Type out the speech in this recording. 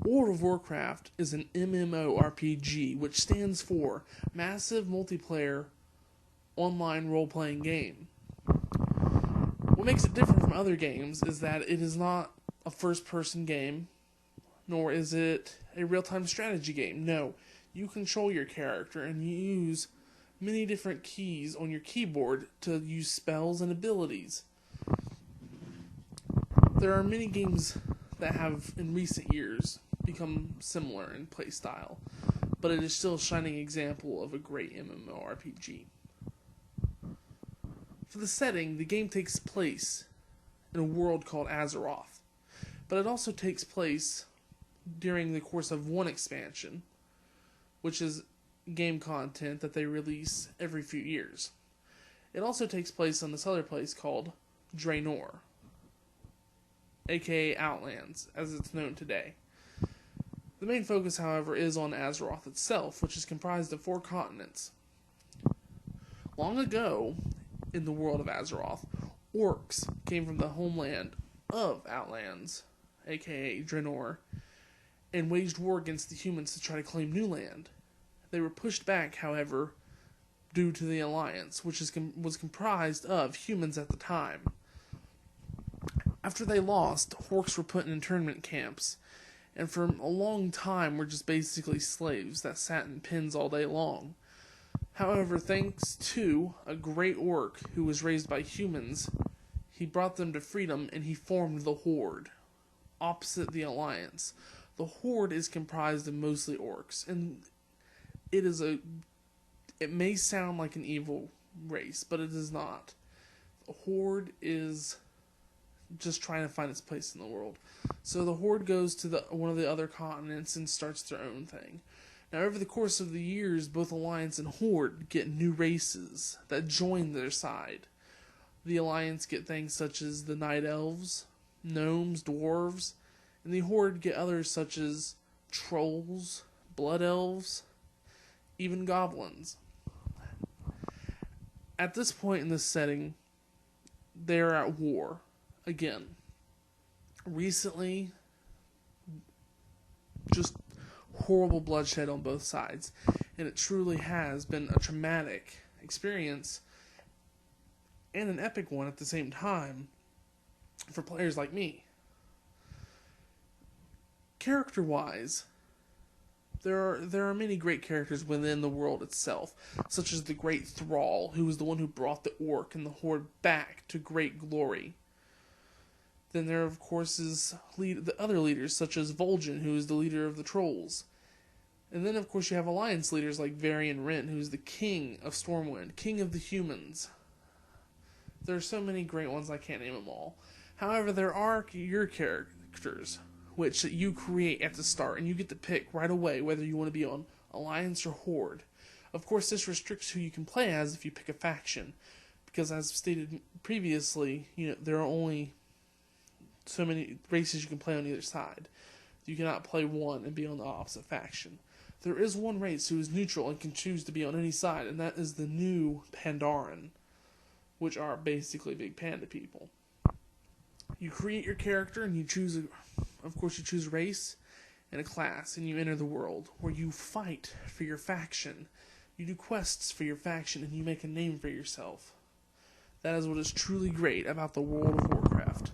World of Warcraft is an MMORPG, which stands for Massive Multiplayer Online Role-Playing Game. What makes it different from other games is that it is not a first-person game, nor is it a real-time strategy game. No, you control your character and you use many different keys on your keyboard to use spells and abilities. There are many games that have, in recent years, become similar in play style, but it is still a shining example of a great MMORPG. For the setting, the game takes place in a world called Azeroth, but it also takes place during the course of one expansion, which is game content that they release every few years. It also takes place on this other place called Draenor, aka Outlands, as it's known today. The main focus, however, is on Azeroth itself, which is comprised of 4 continents. Long ago, in the world of Azeroth, orcs came from the homeland of Outlands, aka Draenor, and waged war against the humans to try to claim new land. They were pushed back, however, due to the Alliance, which was comprised of humans at the time. After they lost, orcs were put in internment camps, and for a long time were just basically slaves that sat in pens all day long. However, thanks to a great orc who was raised by humans, he brought them to freedom and he formed the Horde, opposite the Alliance. The Horde is comprised of mostly orcs, and it may sound like an evil race, but it is not. The Horde is just trying to find its place in the world. So the Horde goes to one of the other continents and starts their own thing. Now, over the course of the years, both Alliance and Horde get new races that join their side. The Alliance get things such as the Night Elves, Gnomes, Dwarves, and the Horde get others such as Trolls, Blood Elves, even Goblins. At this point in this setting, they are at war again. Recently, just horrible bloodshed on both sides, and it truly has been a traumatic experience and an epic one at the same time for players like me. Character-wise, there are many great characters within the world itself, such as the Great Thrall, who was the one who brought the Orc and the Horde back to great glory. Then there, of course, is the other leaders, such as Vol'jin, who is the leader of the Trolls. And then, of course, you have Alliance leaders like Varian Wrynn, who is the King of Stormwind, King of the Humans. There are so many great ones, I can't name them all. However, there are your characters, which you create at the start, and you get to pick right away whether you want to be on Alliance or Horde. Of course, this restricts who you can play as if you pick a faction, because as stated previously, there are only so many races you can play on either side. You cannot play one and be on the opposite faction. There is one race who is neutral and can choose to be on any side, and that is the new Pandaren, which are basically big panda people. You create your character and you choose a race and a class, and you enter the world where you fight for your faction. You do quests for your faction and you make a name for yourself. That is what is truly great about the world of Warcraft.